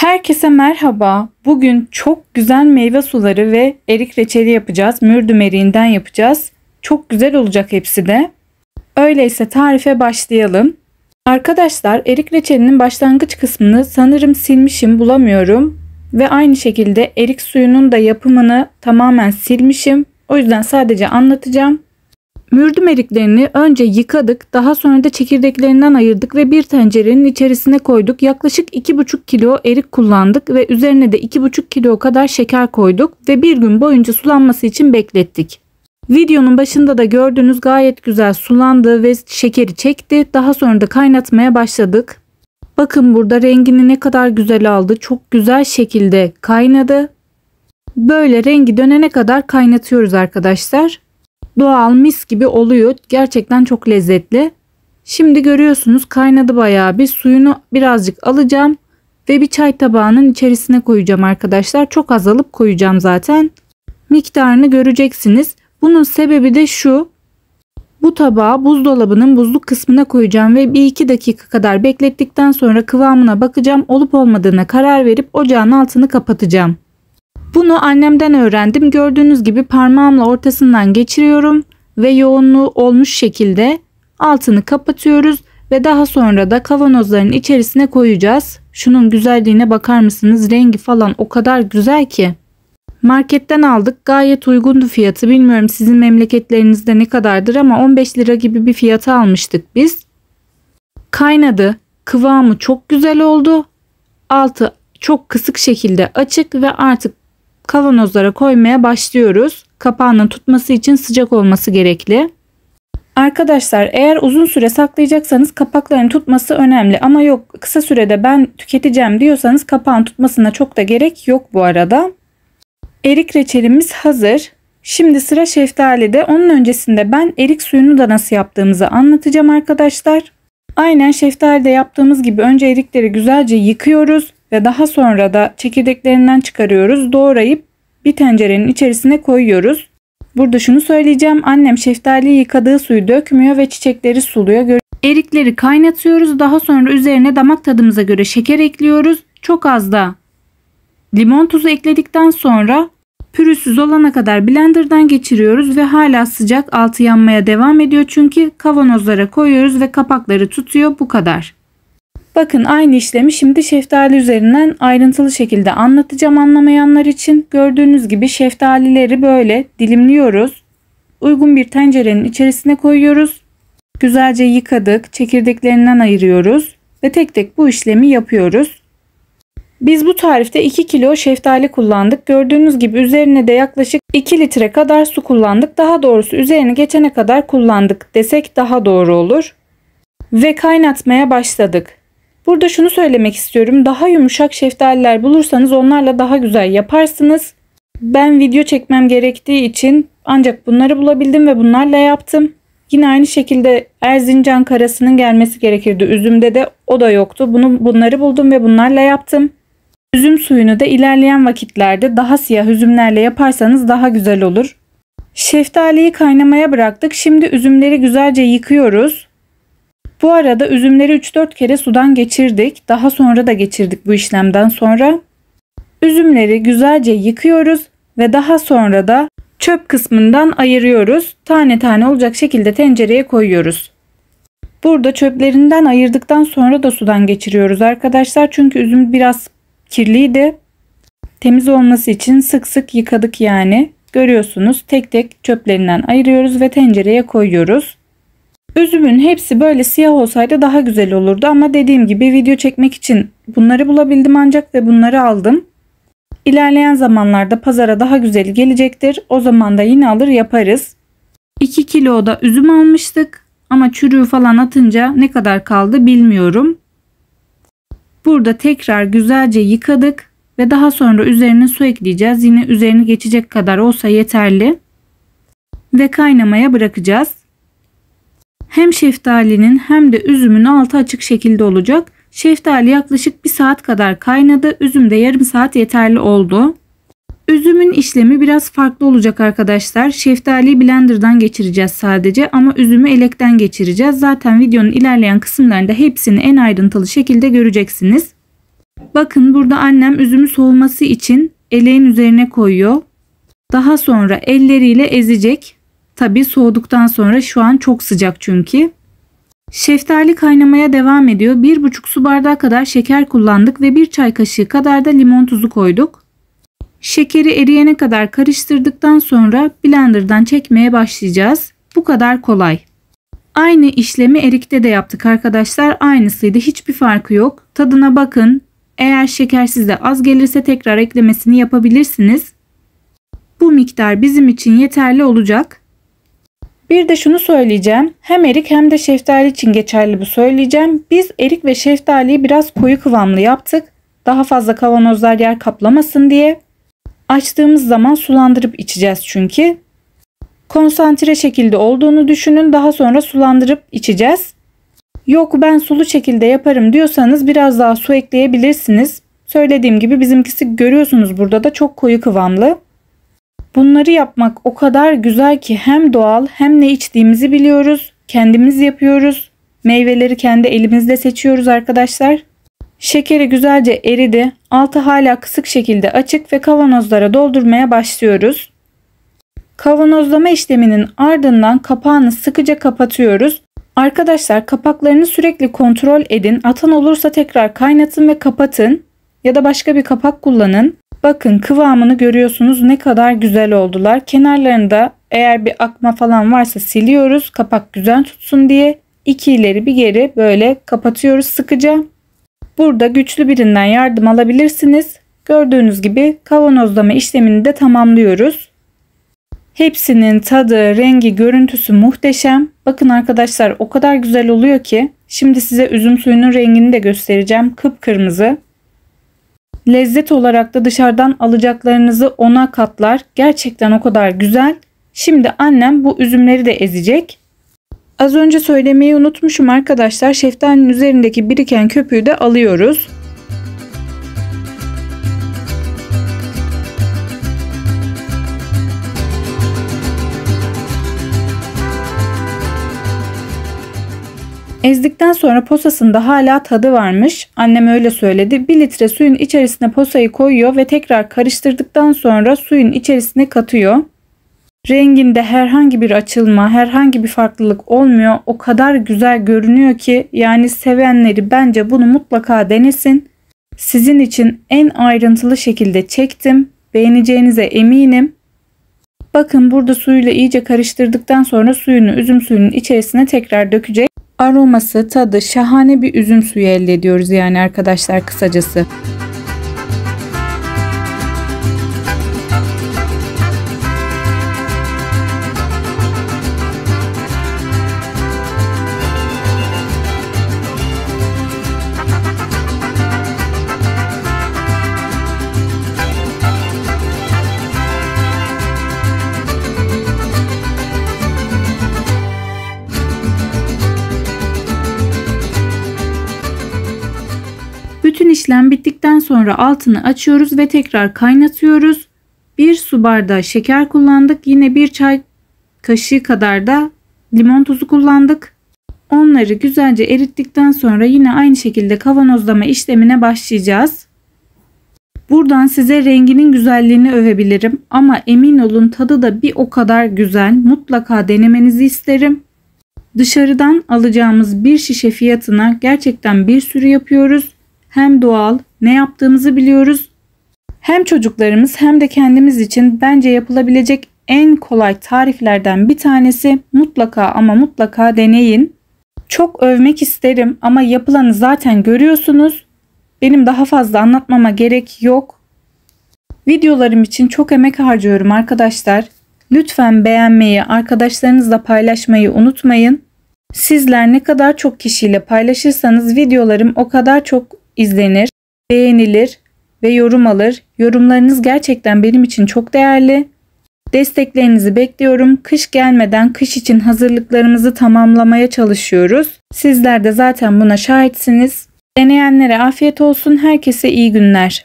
Herkese merhaba. Bugün çok güzel meyve suları ve erik reçeli yapacağız. Mürdüm eriğinden yapacağız. Çok güzel olacak hepsi de. Öyleyse tarife başlayalım. Arkadaşlar erik reçelinin başlangıç kısmını sanırım silmişim, bulamıyorum. Ve aynı şekilde erik suyunun da yapımını tamamen silmişim. O yüzden sadece anlatacağım. Mürdüm eriklerini önce yıkadık, daha sonra da çekirdeklerinden ayırdık ve bir tencerenin içerisine koyduk. Yaklaşık 2,5 kilo erik kullandık ve üzerine de 2,5 kilo kadar şeker koyduk ve bir gün boyunca sulanması için beklettik. Videonun başında da gördüğünüz gayet güzel sulandı ve şekeri çekti. Daha sonra da kaynatmaya başladık. Bakın burada rengini ne kadar güzel aldı. Çok güzel şekilde kaynadı. Böyle rengi dönene kadar kaynatıyoruz arkadaşlar. Doğal mis gibi oluyor. Gerçekten çok lezzetli. Şimdi görüyorsunuz kaynadı bayağı bir. Suyunu birazcık alacağım ve bir çay tabağının içerisine koyacağım arkadaşlar. Çok az alıp koyacağım zaten. Miktarını göreceksiniz. Bunun sebebi de şu. Bu tabağı buzdolabının buzluk kısmına koyacağım ve 1-2 dakika kadar beklettikten sonra kıvamına bakacağım. Olup olmadığına karar verip ocağın altını kapatacağım. Bunu annemden öğrendim. Gördüğünüz gibi parmağımla ortasından geçiriyorum ve yoğunluğu olmuş şekilde altını kapatıyoruz ve daha sonra da kavanozların içerisine koyacağız. Şunun güzelliğine bakar mısınız? Rengi falan o kadar güzel ki. Marketten aldık. Gayet uygundu fiyatı. Bilmiyorum sizin memleketlerinizde ne kadardır ama 15 lira gibi bir fiyata almıştık biz. Kaynadı. Kıvamı çok güzel oldu. Altı çok kısık şekilde açık ve artık kavanozlara koymaya başlıyoruz. Kapağının tutması için sıcak olması gerekli. Arkadaşlar eğer uzun süre saklayacaksanız kapakların tutması önemli. Ama yok kısa sürede ben tüketeceğim diyorsanız kapağın tutmasına çok da gerek yok bu arada. Erik reçelimiz hazır. Şimdi sıra şeftalide. Onun öncesinde ben erik suyunu da nasıl yaptığımızı anlatacağım arkadaşlar. Aynen şeftalide yaptığımız gibi önce erikleri güzelce yıkıyoruz ve daha sonra da çekirdeklerinden çıkarıyoruz. Doğrayıp bir tencerenin içerisine koyuyoruz. Burada şunu söyleyeceğim. Annem şeftaliyi yıkadığı suyu dökmüyor ve çiçekleri suluyor. Erikleri kaynatıyoruz. Daha sonra üzerine damak tadımıza göre şeker ekliyoruz. Çok az da limon tuzu ekledikten sonra pürüzsüz olana kadar blenderdan geçiriyoruz ve hala sıcak, altı yanmaya devam ediyor çünkü kavanozlara koyuyoruz ve kapakları tutuyor. Bu kadar. Bakın aynı işlemi şimdi şeftali üzerinden ayrıntılı şekilde anlatacağım anlamayanlar için. Gördüğünüz gibi şeftalileri böyle dilimliyoruz. Uygun bir tencerenin içerisine koyuyoruz. Güzelce yıkadık, çekirdeklerinden ayırıyoruz ve tek tek bu işlemi yapıyoruz. Biz bu tarifte 2 kilo şeftali kullandık. Gördüğünüz gibi üzerine de yaklaşık 2 litre kadar su kullandık. Daha doğrusu üzerine geçene kadar kullandık desek daha doğru olur. Ve kaynatmaya başladık. Burada şunu söylemek istiyorum. Daha yumuşak şeftaliler bulursanız onlarla daha güzel yaparsınız. Ben video çekmem gerektiği için ancak bunları bulabildim ve bunlarla yaptım. Yine aynı şekilde Erzincan karasının gelmesi gerekirdi. Üzümde de o da yoktu. Bunları buldum ve bunlarla yaptım. Üzüm suyunu da ilerleyen vakitlerde daha siyah üzümlerle yaparsanız daha güzel olur. Şeftaliyi kaynamaya bıraktık. Şimdi üzümleri güzelce yıkıyoruz. Bu arada üzümleri 3-4 kere sudan geçirdik. Daha sonra da geçirdik bu işlemden sonra. Üzümleri güzelce yıkıyoruz ve daha sonra da çöp kısmından ayırıyoruz. Tane tane olacak şekilde tencereye koyuyoruz. Burada çöplerinden ayırdıktan sonra da sudan geçiriyoruz arkadaşlar. Çünkü üzüm biraz kirliydi. Temiz olması için sık sık yıkadık yani. Görüyorsunuz tek tek çöplerinden ayırıyoruz ve tencereye koyuyoruz. Üzümün hepsi böyle siyah olsaydı daha güzel olurdu ama dediğim gibi video çekmek için bunları bulabildim ancak ve bunları aldım. İlerleyen zamanlarda pazara daha güzeli gelecektir. O zaman da yine alır yaparız. 2 kilo da üzüm almıştık ama çürüğü falan atınca ne kadar kaldı bilmiyorum. Burada tekrar güzelce yıkadık ve daha sonra üzerine su ekleyeceğiz. Yine üzerini geçecek kadar olsa yeterli. Ve kaynamaya bırakacağız. Hem şeftalinin hem de üzümün altı açık şekilde olacak. Şeftali yaklaşık 1 saat kadar kaynadı. Üzüm de yarım saat yeterli oldu. Üzümün işlemi biraz farklı olacak arkadaşlar. Şeftaliyi blenderdan geçireceğiz sadece ama üzümü elekten geçireceğiz. Zaten videonun ilerleyen kısımlarında hepsini en ayrıntılı şekilde göreceksiniz. Bakın burada annem üzümü soğuması için eleğin üzerine koyuyor. Daha sonra elleriyle ezecek. Tabii soğuduktan sonra, şu an çok sıcak çünkü. Şeftali kaynamaya devam ediyor. 1,5 su bardağı kadar şeker kullandık ve 1 çay kaşığı kadar da limon tuzu koyduk. Şekeri eriyene kadar karıştırdıktan sonra blenderdan çekmeye başlayacağız. Bu kadar kolay. Aynı işlemi erikte de yaptık arkadaşlar. Aynısıydı. Hiçbir farkı yok. Tadına bakın. Eğer şeker size az gelirse tekrar eklemesini yapabilirsiniz. Bu miktar bizim için yeterli olacak. Bir de şunu söyleyeceğim. Hem erik hem de şeftali için geçerli bu söyleyeceğim. Biz erik ve şeftaliyi biraz koyu kıvamlı yaptık. Daha fazla kavanozlar yer kaplamasın diye. Açtığımız zaman sulandırıp içeceğiz çünkü. Konsantre şekilde olduğunu düşünün. Daha sonra sulandırıp içeceğiz. Yok ben sulu şekilde yaparım diyorsanız biraz daha su ekleyebilirsiniz. Söylediğim gibi bizimkisi görüyorsunuz burada da çok koyu kıvamlı. Bunları yapmak o kadar güzel ki hem doğal hem ne içtiğimizi biliyoruz. Kendimiz yapıyoruz. Meyveleri kendi elimizle seçiyoruz arkadaşlar. Şekeri güzelce eridi. Altı hala kısık şekilde açık ve kavanozlara doldurmaya başlıyoruz. Kavanozlama işleminin ardından kapağını sıkıca kapatıyoruz. Arkadaşlar kapaklarını sürekli kontrol edin. Atan olursa tekrar kaynatın ve kapatın. Ya da başka bir kapak kullanın. Bakın kıvamını görüyorsunuz, ne kadar güzel oldular. Kenarlarında eğer bir akma falan varsa siliyoruz. Kapak güzel tutsun diye. 2 ileri bir geri böyle kapatıyoruz sıkıca. Burada güçlü birinden yardım alabilirsiniz. Gördüğünüz gibi kavanozlama işlemini de tamamlıyoruz. Hepsinin tadı, rengi, görüntüsü muhteşem. Bakın arkadaşlar o kadar güzel oluyor ki. Şimdi size üzüm suyunun rengini de göstereceğim. Kıpkırmızı. Lezzet olarak da dışarıdan alacaklarınızı 10'a katlar. Gerçekten o kadar güzel. Şimdi annem bu üzümleri de ezecek. Az önce söylemeyi unutmuşum arkadaşlar. Şeftalinin üzerindeki biriken köpüğü de alıyoruz. Ezdikten sonra posasında hala tadı varmış. Annem öyle söyledi. 1 litre suyun içerisine posayı koyuyor ve tekrar karıştırdıktan sonra suyun içerisine katıyor. Renginde herhangi bir açılma, herhangi bir farklılık olmuyor. O kadar güzel görünüyor ki yani sevenleri bence bunu mutlaka denesin. Sizin için en ayrıntılı şekilde çektim. Beğeneceğinize eminim. Bakın burada suyuyla iyice karıştırdıktan sonra suyunu üzüm suyunun içerisine tekrar dökecek. Aroması, tadı şahane bir üzüm suyu elde ediyoruz yani arkadaşlar kısacası. Bütün işlem bittikten sonra altını açıyoruz ve tekrar kaynatıyoruz. 1 su bardağı şeker kullandık. Yine 1 çay kaşığı kadar da limon tuzu kullandık. Onları güzelce erittikten sonra yine aynı şekilde kavanozlama işlemine başlayacağız. Buradan size renginin güzelliğini övebilirim ama emin olun tadı da bir o kadar güzel. Mutlaka denemenizi isterim. Dışarıdan alacağımız bir şişe fiyatına gerçekten bir sürü yapıyoruz. Hem doğal, ne yaptığımızı biliyoruz. Hem çocuklarımız hem de kendimiz için bence yapılabilecek en kolay tariflerden bir tanesi. Mutlaka ama mutlaka deneyin. Çok övmek isterim ama yapılanı zaten görüyorsunuz. Benim daha fazla anlatmama gerek yok. Videolarım için çok emek harcıyorum arkadaşlar. Lütfen beğenmeyi, arkadaşlarınızla paylaşmayı unutmayın. Sizler ne kadar çok kişiyle paylaşırsanız videolarım o kadar çok izlenir, beğenilir ve yorum alır. Yorumlarınız gerçekten benim için çok değerli. Desteklerinizi bekliyorum. Kış gelmeden kış için hazırlıklarımızı tamamlamaya çalışıyoruz. Sizler de zaten buna şahitsiniz. Deneyenlere afiyet olsun. Herkese iyi günler.